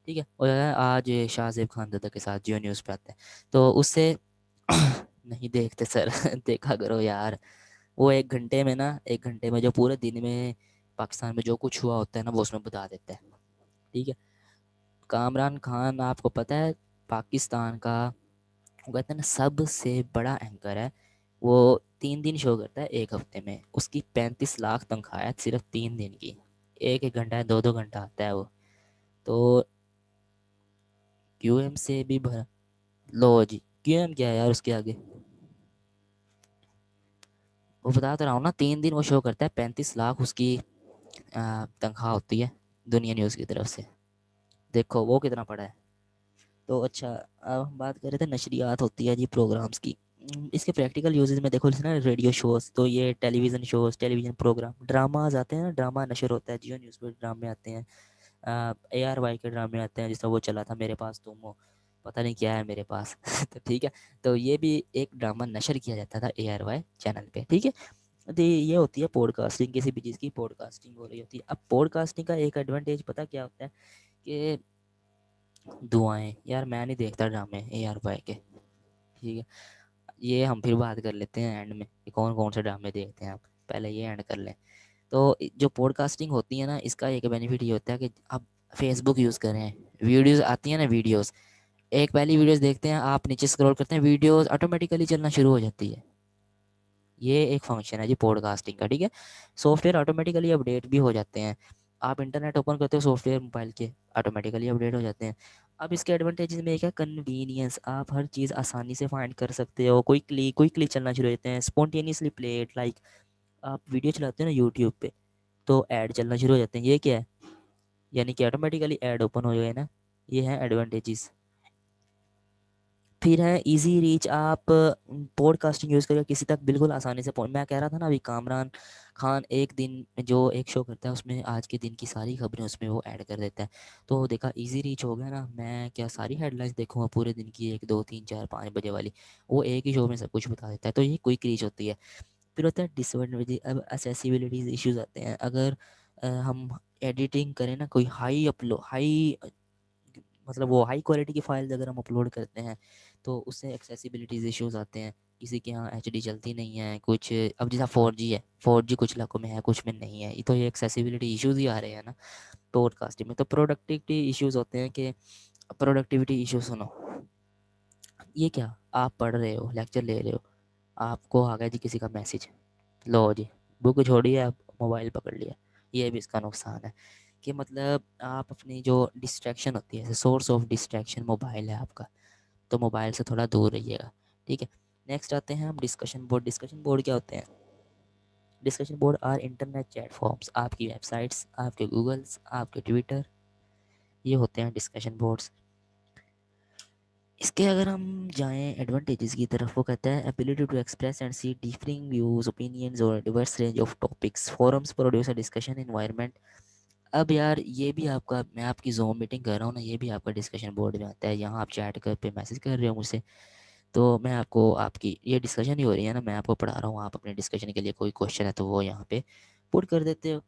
S1: ठीक है, और आज शाहजेब खान दादा के साथ जियो न्यूज़ पे आता है, तो उससे नहीं देखते सर देखा करो यार। वो 1 घंटे में ना, 1 घंटे में जो पूरे दिन में पाकिस्तान में जो कुछ हुआ होता है ना, वो उसमें बता देता है। ठीक है, कामरान खान आपको पता है पाकिस्तान का, वो कहते हैं ना सबसे बड़ा एंकर है। वो 3 दिन शो करता है एक हफ्ते में, उसकी 35 लाख तनख्वाह है सिर्फ 3 दिन की। 1-1 घंटा 2-2 घंटा आता है वो। तो क्यूएम से भी भरा, लो जी, क्यूएम क्या है यार उसके आगे। वो बता तो रहा हूँ ना, 3 दिन वो शो करता है, 35 लाख उसकी तनख्वाह होती है दुनिया न्यूज़ की तरफ से। देखो वो कितना पड़ा है। तो अच्छा, अब हम बात कर रहे थे नशरियात होती है जी प्रोग्राम्स की। इसके प्रैक्टिकल यूजेस में देखो, जैसे ना रेडियो शोज़, तो ये television shows, television program, dramas आते हैं ना, ड्रामा नशर होता है, जियो न्यूज़ पर ड्रामे आते हैं। ARY के ड्रामे आते हैं, जिस तरह वो चला था मेरे पास तुम हो, पता नहीं क्या है मेरे पास तो ठीक है, तो ये भी एक ड्रामा नशर किया जाता था ARY चैनल पे। ठीक है, तो ये होती है पॉडकास्टिंग, किसी भी चीज़ की पॉडकास्टिंग हो रही होती है। अब पॉडकास्टिंग का एक एडवांटेज पता क्या होता है, कि दुआएं, यार मैं नहीं देखता ड्रामे ARY के। ठीक है, ये हम फिर बात कर लेते हैं एंड में कि कौन कौन से ड्रामे देखते हैं आप, पहले ये एंड कर लें। तो जो पॉडकास्टिंग होती है ना, इसका एक बेनिफिट ये होता है कि आप फेसबुक यूज़ करें, वीडियोस आती हैं ना, वीडियोस, एक पहली वीडियोस देखते हैं आप, नीचे स्क्रॉल करते हैं, वीडियोस ऑटोमेटिकली चलना शुरू हो जाती है। ये एक फंक्शन है जी पॉडकास्टिंग का। ठीक है, सॉफ्टवेयर ऑटोमेटिकली अपडेट भी हो जाते हैं। आप इंटरनेट ओपन करते हो सॉफ्टवेयर मोबाइल के, ऑटोमेटिकली अपडेट हो जाते हैं। अब इसके एडवांटेजेस में एक है कन्वीनियंस, आप हर चीज़ आसानी से फाइंड कर सकते हो, क्विकली चलना शुरू हो जाते हैं। स्पॉन्टेनियसली प्लेड, लाइक आप वीडियो चलाते हो ना यूट्यूब पे, तो ऐड चलना शुरू हो जाते हैं। ये क्या है, यानी कि ऑटोमेटिकली ऐड ओपन हो गए ना। ये है एडवांटेजेस। फिर है इजी रीच, आप पॉडकास्टिंग यूज़ करके किसी तक बिल्कुल आसानी से पहुंच, मैं कह रहा था ना अभी कामरान खान एक दिन जो एक शो करता है उसमें आज के दिन की सारी खबरें उसमें वो ऐड कर देता है। तो देखा इजी रीच हो गया ना, मैं क्या सारी हेडलाइंस देखूंगा पूरे दिन की, 1 2 3 4 5 बजे वाली, वो एक ही शो में सब कुछ बता देता है। तो ये क्विक रीच होती है। फिर होता है डिसएडवांटेज, अब असेसिबिलिटीज इश्यूज आते हैं। अगर हम एडिटिंग करें ना, कोई हाई मतलब वो हाई क्वालिटी की फाइल्स अगर हम अपलोड करते हैं तो उससे एक्सेसिबिलिटीज इश्यूज आते हैं। किसी के यहाँ एचडी चलती नहीं है कुछ, अब जैसा 4G है, 4G कुछ इलाकों में है कुछ में नहीं है, तो ये एक्सेसिबिलिटी इश्यूज ही आ रहे हैं ना पॉडकास्टिंग में। तो प्रोडक्टिविटी इश्यूज होते हैं कि प्रोडक्टिविटी इश्यूज सुनो, ये क्या, आप पढ़ रहे हो लेक्चर ले रहे हो, आपको आ गया जी किसी का मैसेज, लो जी बुक छोड़िए आप मोबाइल पकड़ लिया। ये भी इसका नुकसान है कि मतलब आप अपनी जो डिस्ट्रैक्शन होती है, सोर्स ऑफ डिस्ट्रैक्शन मोबाइल है आपका, तो मोबाइल से थोड़ा दूर रहिएगा। ठीक है, नेक्स्ट आते हैं हम डिस्कशन बोर्ड। डिस्कशन बोर्ड क्या होते हैं? Discussion board are internet chat forms, आपकी वेबसाइट्स, आपके गूगल्स, आपके ट्विटर, ये होते हैं डिस्कशन बोर्ड्स। इसके अगर हम जाएं एडवांटेजेस की तरफ, वो कहता है ability to express and see differing views opinions और diverse range of topics, forums produce a discussion environment. अब यार ये भी आपका, मैं आपकी ज़ूम मीटिंग कर रहा हूँ ना, ये भी आपका डिस्कशन बोर्ड में आता है। यहाँ आप चैट कर पे मैसेज कर रहे हो मुझसे, तो मैं आपको आपकी ये डिस्कशन ही हो रही है ना, मैं आपको पढ़ा रहा हूँ, आप अपने डिस्कशन के लिए कोई क्वेश्चन है तो वो यहाँ पे पुट कर देते हो।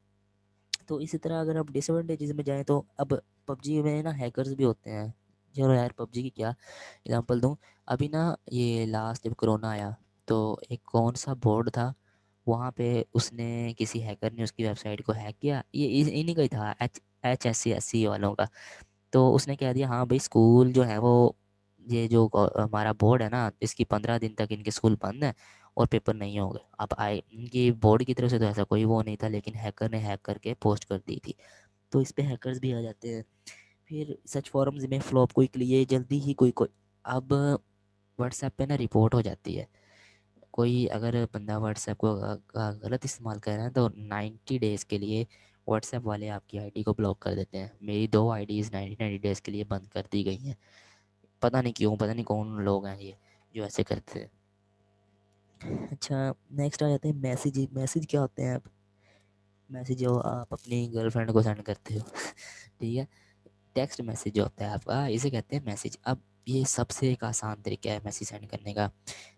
S1: तो इसी तरह अगर आप डिसएडवांटेजेस में जाएँ तो अब पबजी में ना हैकर्स भी होते हैं। चलो यार पबजी की क्या एग्जांपल दूँ, अभी ना ये लास्ट जब कोरोना आया तो एक कौन सा बोर्ड था, वहाँ पे उसने किसी हैकर ने उसकी वेबसाइट को हैक किया, ये इन्हीं का ही था, HSC वालों का। तो उसने कह दिया हाँ भाई स्कूल जो है वो, ये जो हमारा बोर्ड है ना, इसकी 15 दिन तक इनके स्कूल बंद है और पेपर नहीं होंगे। अब आए इनकी बोर्ड की तरफ से तो ऐसा कोई वो नहीं था, लेकिन हैकर ने हैक करके पोस्ट कर दी थी, तो इस पे हैकर्स भी आ जाते हैं। फिर सच फॉरम्स में फ्लॉप क्विकली, ये जल्दी ही कोई अब व्हाट्सएप पे ना रिपोर्ट हो जाती है। कोई अगर बंदा व्हाट्सएप को गलत इस्तेमाल कर रहा है तो 90 डेज़ के लिए व्हाट्सएप वाले आपकी आईडी को ब्लॉक कर देते हैं। मेरी 2 आईडीज़ 90 डेज़ के लिए बंद कर दी गई हैं, पता नहीं क्यों, पता नहीं कौन लोग हैं ये जो ऐसे करते हैं। अच्छा, नेक्स्ट आ जाते हैं मैसेज। मैसेज क्या होते हैं? आप मैसेज जो आप अपनी गर्लफ्रेंड को सेंड करते हो ठीक है, टेक्स्ट मैसेज जो होता है आपका, इसे कहते हैं मैसेज। अब ये सबसे एक आसान तरीका है मैसेज सेंड करने का।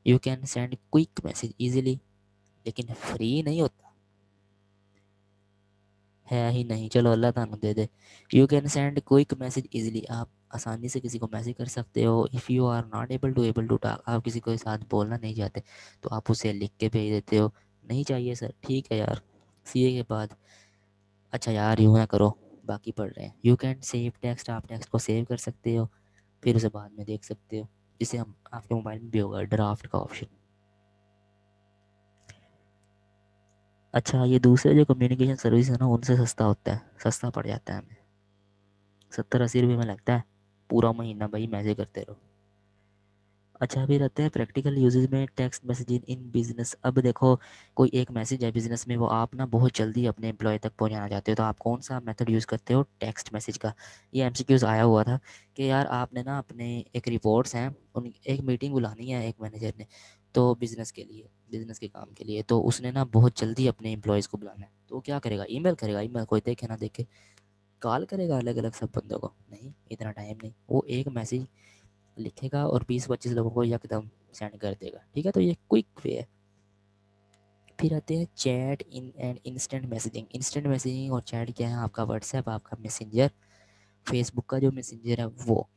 S1: You can send quick message easily, लेकिन फ्री नहीं होता है ही नहीं, चलो अल्लाह ताला दे दे। You can send quick message easily, आप आसानी से किसी को मैसेज कर सकते हो। If you are not able to talk, आप किसी को साथ बोलना नहीं चाहते तो आप उसे लिख के भेज देते हो, नहीं चाहिए सर ठीक है यार, सीए के बाद, अच्छा यार यूँ ना करो, बाकी पढ़ रहे हैं। यू कैन सेव टेक्स्ट, आप टेक्स्ट को सेव कर सकते हो, फिर उसे बाद में देख सकते हो, जिसे हम आपके मोबाइल में भी होगा ड्राफ्ट का ऑप्शन। अच्छा, ये दूसरे जो कम्युनिकेशन सर्विस है ना उनसे सस्ता होता है, सस्ता पड़ जाता है हमें, 70 80 रुपये में लगता है पूरा महीना भाई मैसेज करते रहो। अच्छा, अभी रहते हैं प्रैक्टिकल यूजेज में टेक्स्ट मैसेजिंग इन बिजनेस। अब देखो कोई एक मैसेज है बिजनेस में, वो आप ना बहुत जल्दी अपने एम्प्लॉय तक पहुंचाना चाहते हो, तो आप कौन सा मेथड यूज़ करते हो? टेक्स्ट मैसेज का। ये एमसीक्यूज आया हुआ था कि यार आपने ना अपने एक रिपोर्ट्स हैं, उन एक मीटिंग बुलानी है एक मैनेजर ने, तो बिज़नेस के लिए, बिज़नेस के काम के लिए, तो उसने ना बहुत जल्दी अपने एम्प्लॉयज़ को बुलाना है, तो क्या करेगा? ईमेल करेगा, ईमेल कोई देखे ना देखे, कॉल करेगा अलग अलग सब बंदों को? नहीं, इतना टाइम नहीं, वो एक मैसेज लिखेगा और 20 25 लोगों को एकदम सेंड कर देगा। ठीक है, तो ये क्विक वे है। फिर आते हैं chat in and instant messaging. Instant messaging और चैट क्या है? आपका व्हाट्सएप, आपका मैसेंजर, फेसबुक का जो मैसेंजर है वो।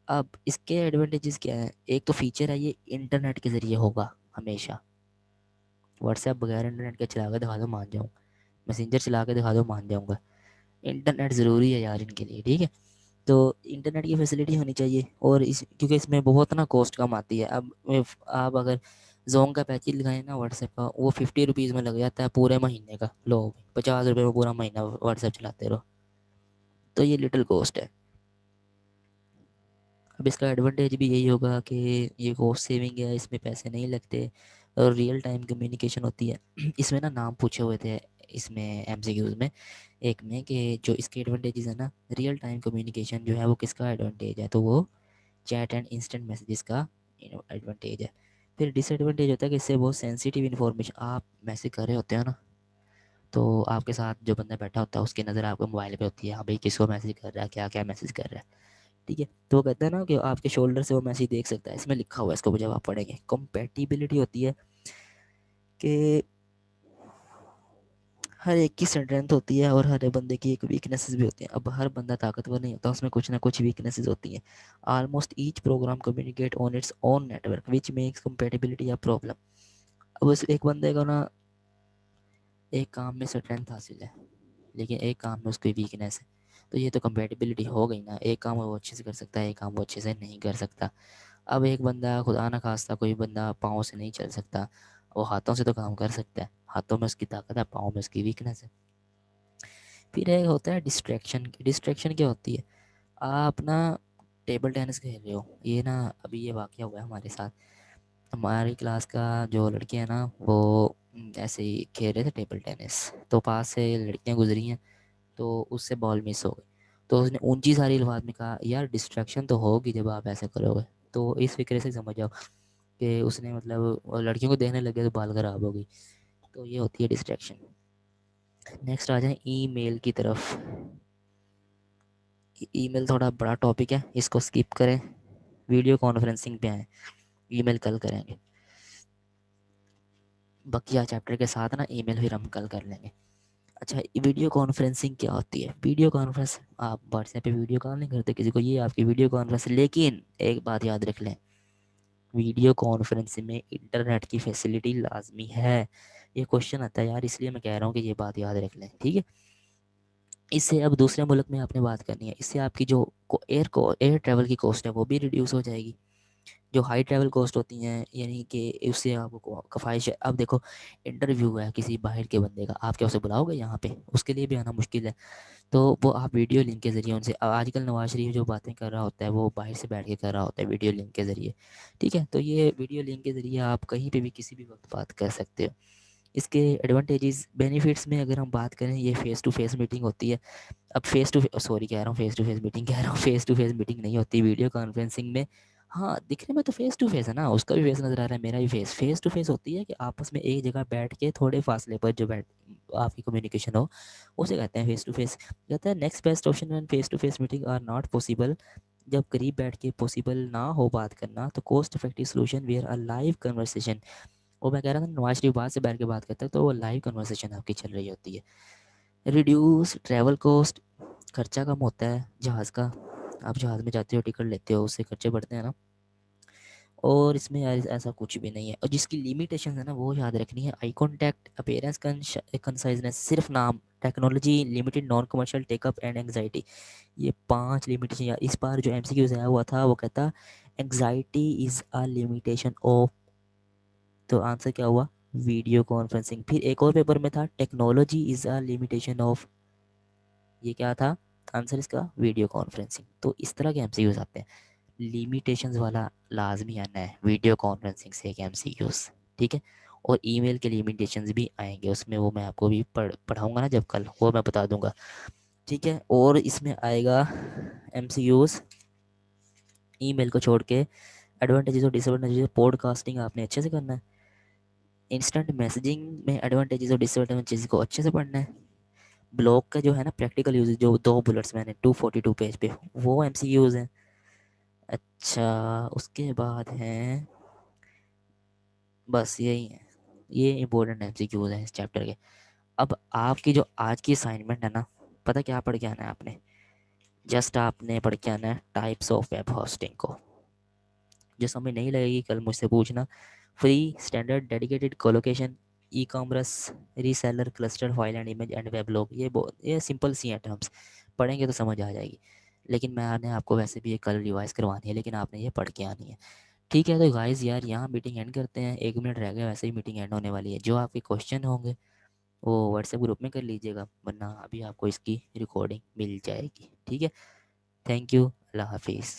S1: अब इसके एडवांटेजेस क्या है? एक तो फीचर है ये इंटरनेट के ज़रिए होगा हमेशा, व्हाट्सएप बगैर इंटरनेट के चला के दिखा दो मान जाऊँ, मैसेंजर चला के दिखा दो मान जाऊँगा, इंटरनेट ज़रूरी है यार इनके लिए। ठीक है, तो इंटरनेट की फैसिलिटी होनी चाहिए, और इस क्योंकि इसमें बहुत ना कॉस्ट कम आती है। अब आप अगर जोंग का पैकेज लगाए ना व्हाट्सएप का, वो 50 रुपीज़ में लग जाता है पूरे महीने का, लो 50 रुपये में पूरा महीना व्हाट्सएप चलाते रहो, तो ये लिटिल कॉस्ट है। अब इसका एडवांटेज भी यही होगा कि ये कॉस्ट सेविंग है, इसमें पैसे नहीं लगते और रियल टाइम कम्युनिकेशन होती है इसमें ना नाम पूछे हुए थे, इसमें एमसीक्यूज़ में एक में कि जो इसके एडवांटेजेस है ना, रियल टाइम कम्युनिकेशन जो है वो किसका एडवांटेज है, तो वो चैट एंड इंस्टेंट मैसेजेस का एडवांटेज है। फिर डिसएडवांटेज होता है कि इससे बहुत सेंसिटिव इन्फॉर्मेशन, आप मैसेज कर रहे होते हो ना, तो आपके साथ जो बंदा बैठा होता है उसकी नज़र आपके मोबाइल पे होती है, हाँ भाई किसको मैसेज कर रहा है, क्या क्या मैसेज कर रहा है, ठीक है। तो वो कहते हैं ना कि आपके शोल्डर से वो मैसेज देख सकता है, इसमें लिखा हुआ है, इसको जब आप पढ़ेंगे कंपैटिबिलिटी होती है कि हर एक की स्ट्रेंथ होती है और हर एक बंदे की एक वीकनेसेस भी होती हैं। अब हर बंदा ताकतवर नहीं होता, उसमें कुछ ना कुछ वीकनेसेस होती हैं। Almost each program communicate on its own network which makes compatibility a problem. अब उस एक बंदे को ना एक काम में स्ट्रेंथ हासिल है लेकिन एक काम में उसकी वीकनेस है, तो ये तो कंपेटिबिलिटी हो गई ना, एक काम वो अच्छे से कर सकता है, एक काम वो अच्छे से नहीं कर सकता। अब एक बंदा खुदा ना खास्ता कोई बंदा पाँव से नहीं चल सकता, वो हाथों से तो काम कर सकता है, हाथों में उसकी ताकत है, पाँव में उसकी वीकनेस है। फिर एक होता है डिस्ट्रैक्शन। डिस्ट्रैक्शन क्या होती है, आप ना टेबल टेनिस खेल रहे हो, ये ना अभी ये वाक़या हुआ है हमारे साथ। हमारी क्लास का जो लड़के हैं ना वो ऐसे ही खेल रहे थे टेबल टेनिस, तो पास से लड़कियां गुजरी हैं, तो उससे बॉल मिस हो गई। तो उसने ऊंची सारी आवाज़ में कहा यार डिस्ट्रैक्शन तो होगी जब आप ऐसे करोगे, तो इस फिक्रे से समझ जाओ कि उसने मतलब वो लड़कियों को देखने लगे तो बाल खराब हो गई। तो ये होती है डिस्ट्रैक्शन। नेक्स्ट आ जाए ईमेल की तरफ। ईमेल थोड़ा बड़ा टॉपिक है, इसको स्किप करें, वीडियो कॉन्फ्रेंसिंग पे आए, ईमेल कल करेंगे, बकिया चैप्टर के साथ ना ईमेल फिर हम कल कर लेंगे। अच्छा, वीडियो कॉन्फ्रेंसिंग क्या होती है? वीडियो कॉन्फ्रेंस, आप व्हाट्सएप पे वीडियो कॉल नहीं करते किसी को, ये आपकी वीडियो कॉन्फ्रेंस। लेकिन एक बात याद रख लें, वीडियो कॉन्फ्रेंस में इंटरनेट की फैसिलिटी लाजमी है। ये क्वेश्चन आता है यार, इसलिए मैं कह रहा हूँ कि ये बात याद रख लें, ठीक है। इससे अब दूसरे मुल्क में आपने बात करनी है, इससे आपकी जो एयर ट्रैवल की कॉस्ट है वो भी रिड्यूस हो जाएगी। जो हाई ट्रैवल कॉस्ट होती हैं यानी कि उससे आपको कफाइश है। अब देखो इंटरव्यू है किसी बाहर के बंदे का, आप क्या उसे बुलाओगे यहाँ पे? उसके लिए भी आना मुश्किल है, तो वो आप वीडियो लिंक के ज़रिए उनसे, आजकल नवाज शरीफ जो बातें कर रहा होता है वो बाहर से बैठ के कर रहा होता है वीडियो लिंक के ज़रिए, ठीक है। तो ये वीडियो लिंक के ज़रिए आप कहीं पे भी किसी भी वक्त बात कर सकते हो। इसके एडवांटेजेस बेनिफिट्स में अगर हम बात करें, ये फेस टू फेस मीटिंग होती है। अब फेस टू सॉरी कह रहा हूँ, फेस टू फेस मीटिंग कह रहा हूँ, फेस टू फेस मीटिंग नहीं होती वीडियो कॉन्फ्रेंसिंग में। हाँ, दिखने में तो फेस टू फेस है ना, उसका भी फेस नज़र आ रहा है, मेरा भी फेस। फेस टू फेस होती है कि आपस में एक जगह बैठ के थोड़े फासले पर जो बैठ आपकी कम्युनिकेशन हो, उसे कहते हैं फेस टू फेस। कहते हैं next best option when face to face meeting are not possible, जब करीब बैठ के पॉसिबल ना हो बात करना, तो cost effective solution where a live conversation. वो मैं कह रहा था नवाज शरीफ बात से बैठ के बात करता है तो वो लाइव कन्वर्सेशन आपकी चल रही होती है। रिड्यूस ट्रैवल कॉस्ट, खर्चा कम होता है जहाज़ का, आप जहाज़ में जाते हो टिकट लेते हो उससे खर्चे बढ़ते हैं ना। और इसमें यार ऐसा कुछ भी नहीं है, और जिसकी लिमिटेशन है ना वो याद रखनी है। आई कॉन्टैक्ट, अपीयरेंस, कंसाइजनेस, सिर्फ नाम, technology, limited non commercial, take up and anxiety. ये 5 लिमिटेशन यार। इस बार जो एमसीक्यूज आया हुआ था वो कहता anxiety is a limitation of, तो आंसर क्या हुआ? Video conferencing. फिर एक और पेपर में था technology is a limitation of, ये क्या था आंसर इसका? Video conferencing. तो इस तरह के एमसीक्यूज आते हैं, लिमिटेशंस वाला लाजमी आना है वीडियो कॉन्फ्रेंसिंग से एक एमसीक्यूज, ठीक है। और ईमेल के लिमिटेशंस भी आएंगे उसमें, वो मैं आपको भी पढ़ाऊंगा ना जब कल, वो मैं बता दूंगा, ठीक है। और इसमें आएगा एमसीक्यूज ईमेल को छोड़ के, एडवांटेजेस और डिसएडवांटेजेस। पॉडकास्टिंग आपने अच्छे से करना है। इंस्टेंट मैसेजिंग में एडवांटेजेस और डिसएडवांटेजेस को अच्छे से पढ़ना है। ब्लॉग का जो है ना प्रैक्टिकल यूज, जो 2 बुलेट्स मैंने 242 पेज पे, वो एमसीक्यूज हैं। अच्छा, उसके बाद हैं, बस यही है, ये इंपॉर्टेंट एमसीक्यूज हैं इस चैप्टर के। अब आपकी जो आज की असाइनमेंट है ना, पता क्या पढ़ के आना है आपने? जस्ट आपने पढ़ के आना है टाइप्स ऑफ वेब होस्टिंग को। जो समझ नहीं लगेगी कल मुझसे पूछना। Free, standard, dedicated, colocation, e commerce, reseller, cluster, file and image and weblog. ये सिंपल सी हैं टर्म्स, पढ़ेंगे तो समझ आ जाएगी। लेकिन मैंने आपको वैसे भी ये कल रिवाइज करवानी है, लेकिन आपने ये पढ़ के आनी है, ठीक है। तो गाइस यार यहाँ मीटिंग एंड करते हैं, 1 मिनट रह गया, वैसे ही मीटिंग एंड होने वाली है। जो आपके क्वेश्चन होंगे वो व्हाट्सएप ग्रुप में कर लीजिएगा, वरना अभी आपको इसकी रिकॉर्डिंग मिल जाएगी, ठीक है। थैंक यू, अल्लाह हाफिज़।